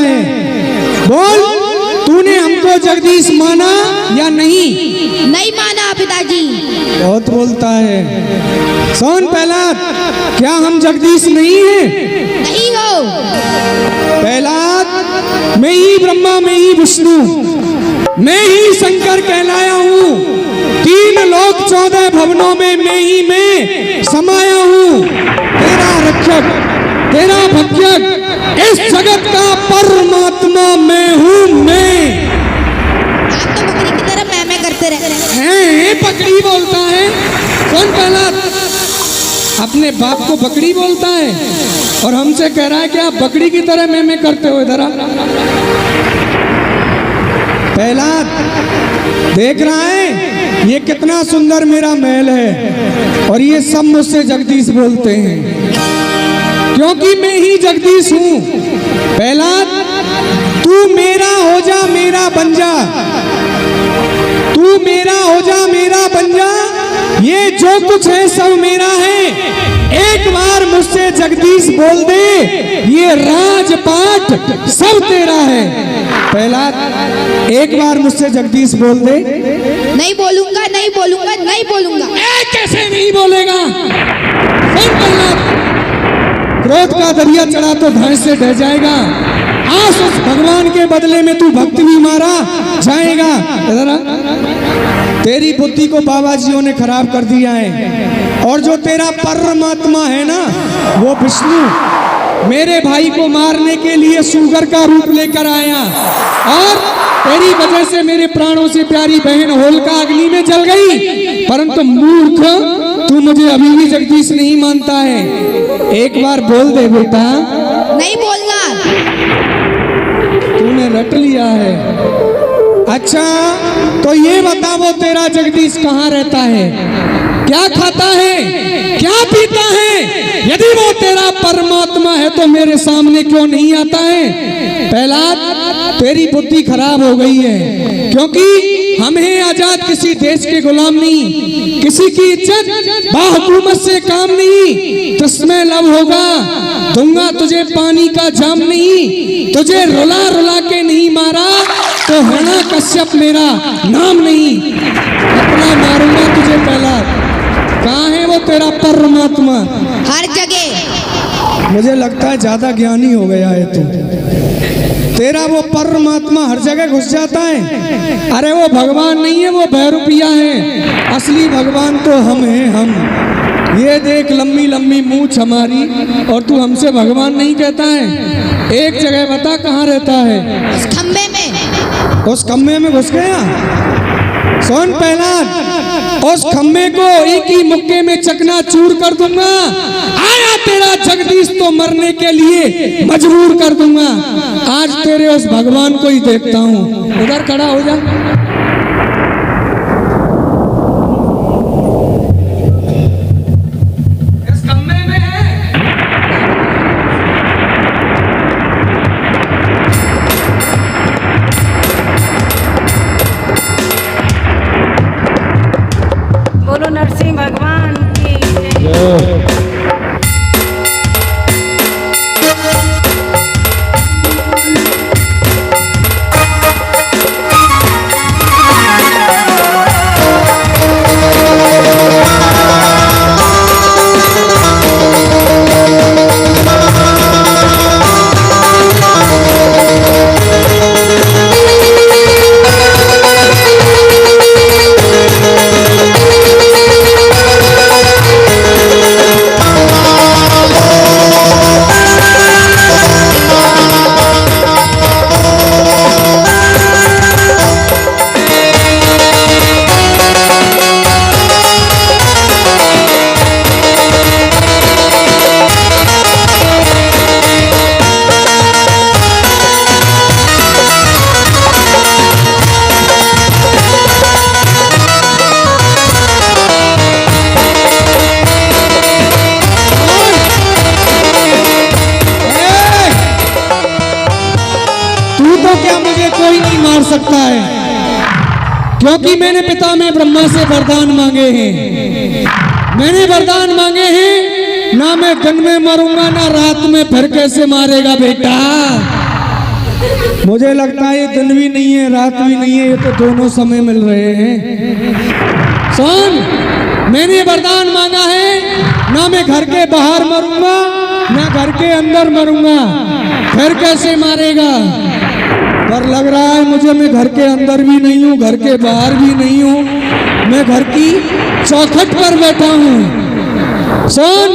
है। बोल, तूने हमको जगदीश माना या नहीं? नहीं माना पिताजी। बहुत बोलता है। सुन प्रहलाद, क्या हम जगदीश नहीं है? नहीं हो। प्रहलाद, मैं ही ब्रह्मा, मैं ही विष्णु, मैं ही शंकर कहलाया हूँ। 3 लोक 14 भवनों में मैं समाया हूँ। तेरा रक्षक, तेरा भक्षक, इस जगत का परमात्मा मैं हूँ। मैं आप तो बकरी की तरह मैं करते रहते हैं। बकरी बोलता है। कौन प्रहलाद अपने बाप को बकरी बोलता है और हमसे कह रहा है कि आप बकरी की तरह मैं करते हो। इधर प्रहलाद, देख रहा है ये कितना सुंदर मेरा महल है और ये सब मुझसे जगदीश बोलते हैं क्योंकि मैं ही जगदीश हूँ। प्रहलाद, तू मेरा हो जा, मेरा बन जा। तू मेरा हो जा, मेरा बन जा। ये जो कुछ है सब मेरा है। एक बार मुझसे जगदीश बोल दे, ये राजपाट सब तेरा है। प्रहलाद, एक बार मुझसे जगदीश बोल दे। नहीं बोलूंगा, नहीं बोलूंगा, नहीं बोलूंगा। कैसे नहीं बोलेगा? प्रहलाद, क्रोध का दरिया चढ़ा तो भैंस से ढह जाएगा। आस उस भगवान के बदले में तू भक्ति भी मारा जाएगा। तेरी बुद्धि को बाबा जियों ने खराब कर दिया है और जो तेरा परमात्मा है ना, वो विष्णु मेरे भाई को मारने के लिए सुगर का रूप लेकर आया और तेरी वजह से मेरे प्राणों से प्यारी बहन होलिका अग्नि में जल गई। परंतु मूर्ख, तू मुझे अभी भी जगदीश नहीं मानता है। एक बार बोल दे बेटा। नहीं बोलना। तूने रट लिया है। अच्छा, तो ये बता, वो तेरा जगदीश कहाँ रहता है, क्या खाता है, क्या पीता है? यदि वो तेरा परमात्मा है तो मेरे सामने क्यों नहीं आता है? प्रहलाद, तेरी बुद्धि खराब हो गई है क्योंकि हम हैं आजाद, किसी देश के गुलाम नहीं, किसी की इज्जत बाहुकूमत से काम नहीं। तुझमें लव होगा, दूंगा तुझे पानी का जाम नहीं। तुझे रुला रुला के नहीं मारा तो हरणा कश्यप मेरा नाम नहीं। अपना मारूंगा तुझे। प्रहलाद, कहाँ है वो तेरा परमात्मा? हर जगह। मुझे लगता है ज्यादा ज्ञानी हो गया है तू। तेरा वो परमात्मा हर जगह घुस जाता है। अरे वो भगवान नहीं है, वो बहरूपिया है। असली भगवान तो हम हैं, हम। ये देख लंबी लंबी मूंछ हमारी, और तू हमसे भगवान नहीं कहता है। एक जगह बता कहाँ रहता है? उस खंबे में। उस खंबे में घुस गया? सुन प्रहलाद, उस खंबे को एक ही मुक्के में चकनाचूर कर दूंगा। आया तेरा जगदीश तो मरने के लिए मजबूर कर दूंगा। आज तेरे उस भगवान को ही देखता हूँ। उधर खड़ा हो जा। इस खंबे में है। बोलो नरसिंह भगवान की जय। सकता है क्योंकि मैंने पिता में ब्रह्मा से वरदान मांगे हैं। मैंने वरदान मांगे हैं, ना मैं दिन में मरूंगा ना रात में, फिर कैसे मारेगा बेटा? मुझे लगता है ये दिन भी नहीं है रात भी नहीं है, ये तो दोनों समय मिल रहे हैं। सुन, मैंने वरदान मांगा है, ना मैं घर के बाहर मरूंगा ना घर के अंदर मरूंगा। फिर कैसे मारेगा? पर लग रहा है मुझे मैं घर के अंदर भी नहीं हूँ, घर के बाहर भी नहीं हूँ, मैं घर की चौखट पर बैठा हूँ। सुन,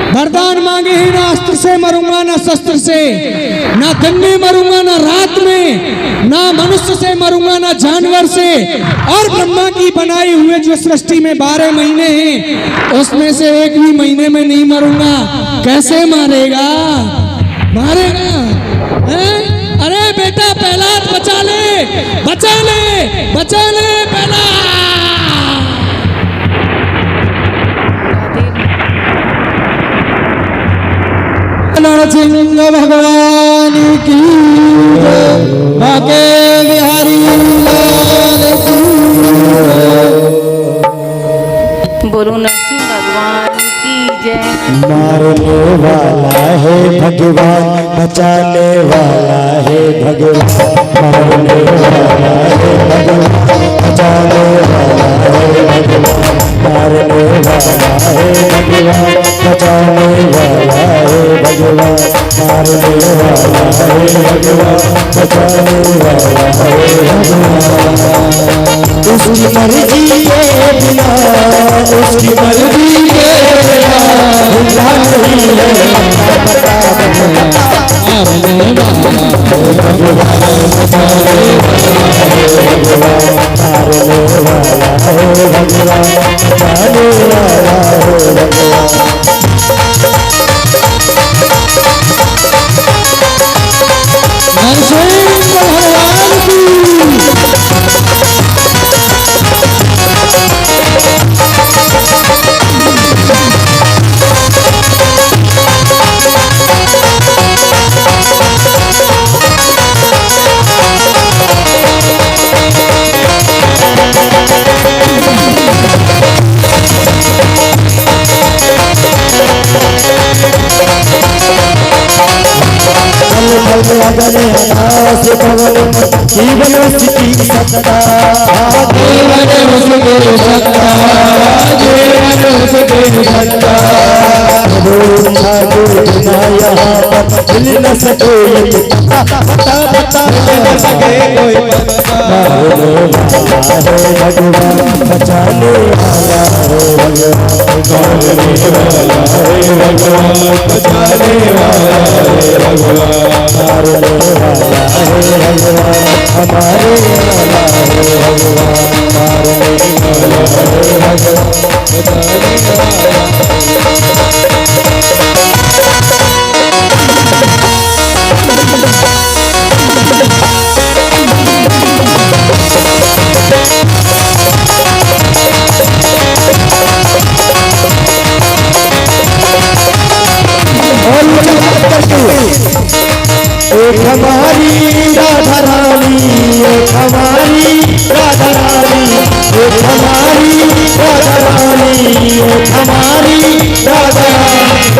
वरदान मांगे ही, ना अस्त्र से मरूंगा ना शस्त्र से, ना दिन में मरूंगा ना रात में, ना मनुष्य से मरूंगा ना जानवर से, और ब्रह्मा की बनाई हुए जो सृष्टि में 12 महीने हैं उसमें से एक भी महीने में नहीं मरूंगा। कैसे मारेगा? मारेगा हैं? अरे बेटा प्रहलाद बचा ले, बचा ले, बचा ले प्रहलाद। नरसिंह भगवान की जय, बाके बिहारी लाल की जय। बोलो नरसिंह भगवान की जय। मारने वाला है भगवान, बचाने वाला है भगवान, मारने वाला है भगवान, बचाने वाला है भगवान, मारने वाला है भगवान, बचाने वाला है भगवान, मारने वाला है भगवान, बचाने वाला है भगवान। उसकी मर्जी के बिना, उसकी मर्जी के बिना नहीं है, मारने वाला है भगवान, बचाने वाला है भगवान, मारने वाला है भगवान, बचाने वाला है भगवान। नरसिंह भगवान की जीवन उसकी सत्ता, जीवन उसके सत्ता, जीवन उसके सत्ता। बोलता जो बिना यहाँ पर मिल न सके ये पता, पता पता मिल न सके कोई पता। मारने वाला है भगवान, बचाने वाला है भगवान, मारने वाला है भगवान, बचाने वाला है भगवान, मारने वाला है भगवान, हमारे वाला है भगवान, मारने वाला है भगवान, बचाने वाला एक हमारी राधा रानी, एक हमारी राधा रानी, एक हमारी राधा रानी, एक हमारी राधा रानी।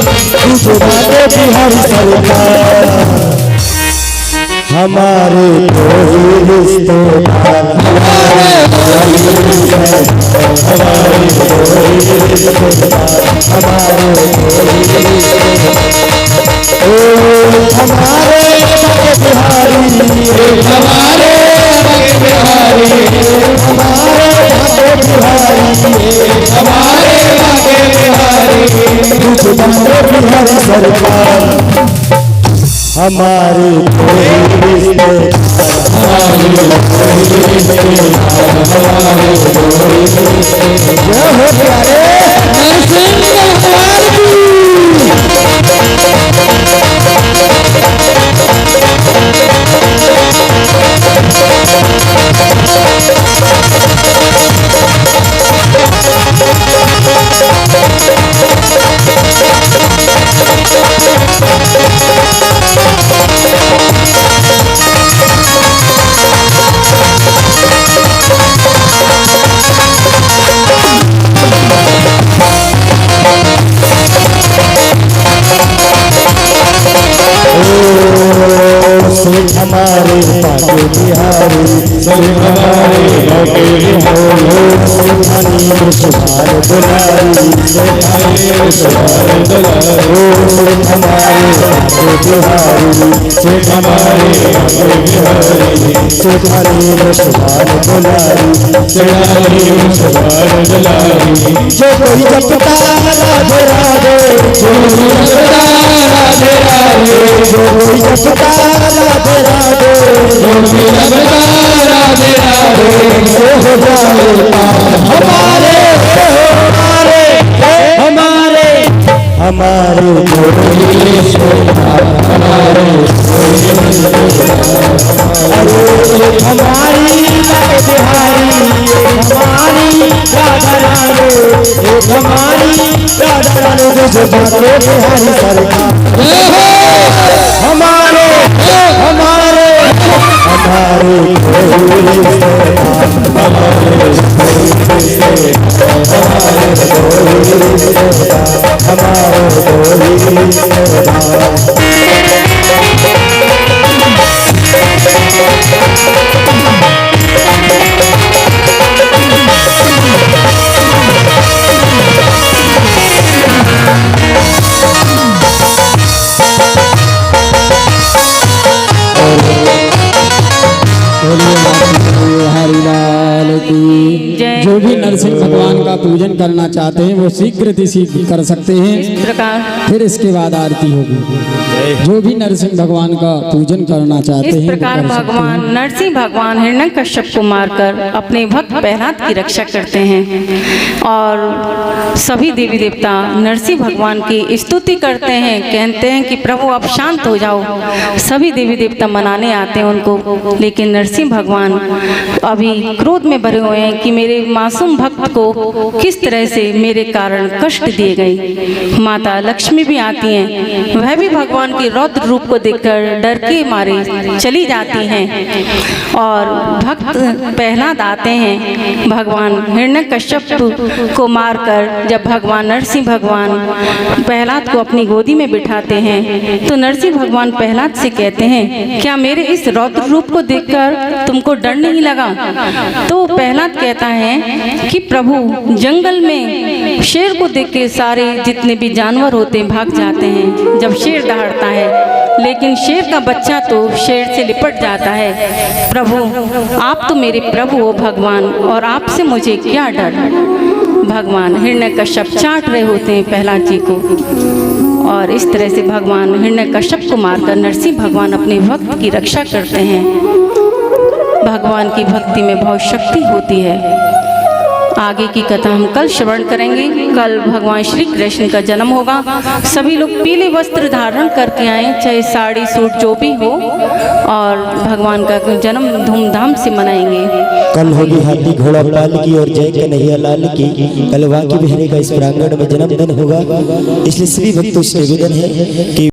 तुझे बाटे बिहारी सरकार, हमारे कोई रिश्तेदार, हमारे कोई रिश्तेदार, हमारे कोई रिश्तेदार, हमारे कोई रिश्तेदार। हमारे बिहारी, हमारे बिहारी, हमारे बिहारी, हमारे बिहारी। तुझे बाटे बिहारी सरकार, हमारे कोई रिश्तेदार, हमारे कोई रिश्तेदार, हमारे कोई रिश्तेदार। जय हो प्यारे नरसिंह भगवान की। हमारे पाके बिहारी सभी हमारे पाके बिहारी सेठानी सुभान दुलारी सेठानी सुभान दुलारी हमारे पाके बिहारी सेठ हमारे पाके बिहारी सेठानी सुभान दुलारी सेठानी सुभान दुलारी जो कोई जपता राधे राधे जो कोई जपता राधे राधे जो कोई जपता राधे राधे जो कोई जपता राधे राधे से हो जाए हमारे हमारे हमारे हमारी बिहारी हमारी राधा रानी एक हमारी राधा रानी जो बातें बिहारी सरकार हमारे हमारे हमारे जो भी नरसिंह भगवान का पूजन करना चाहते हैं वो शीघ्र कर सकते हैं। इस प्रकार फिर इसके बाद आरती होगी। जो भी नरसिंह भगवान का पूजन करना चाहते इस हैं वो प्रकार कर सकते भगवान हैं। नरसिंह भगवान हिरण्यकश्यप को मारकर अपने भक्त प्रहलाद की रक्षा करते हैं और सभी देवी देवता नरसिंह भगवान की स्तुति करते हैं, कहते हैं कि प्रभु आप शांत हो जाओ। सभी देवी देवता मनाने आते हैं उनको, लेकिन नरसिंह भगवान अभी क्रोध में भरे हुए हैं कि मेरे मासूम भक्त को किस तरह से मेरे कारण कष्ट दिए गए। माता लक्ष्मी भी आती हैं, वह भी भगवान के रौद्र रूप को देखकर डर के मारे चली जाती हैं और भक्त प्रहलाद आते हैं भगवान हिरण्यकश्यप को मारकर। जब भगवान नरसिंह भगवान प्रहलाद को अपनी गोदी में बिठाते हैं तो नरसिंह भगवान प्रहलाद से कहते हैं, क्या मेरे इस रौद्र रूप को देखकर तुमको डर नहीं लगा? तो प्रहलाद कहता है कि प्रभु जंगल में शेर को देख के सारे जितने भी जानवर होते हैं भाग जाते हैं जब शेर दहाड़ता है, लेकिन शेर का बच्चा तो शेर से लिपट जाता है। प्रभु आप तो मेरे प्रभु हो भगवान, और आपसे मुझे क्या डर। भगवान हिरण्यकश्यप चाट रहे होते हैं प्रहलाद जी को, और इस तरह से भगवान हिरण्यकश्यप को मारकर नरसिंह भगवान अपने भक्त की रक्षा करते हैं। भगवान की भक्ति में बहुत शक्ति होती है। आगे की कथा हम कल श्रवण करेंगे। कल भगवान श्री कृष्ण का जन्म होगा। सभी लोग पीले वस्त्र धारण करके आए, चाहे साड़ी सूट जो भी हो, और भगवान का जन्म धूमधाम से मनाएंगे। कल होगी हाथी घोड़ा पाल की और जय कन्हैया लाल की। कल वाकी बिहारी का इस प्रांगण में जन्मदिन होगा, इसलिए सभी भक्तों से निवेदन है कि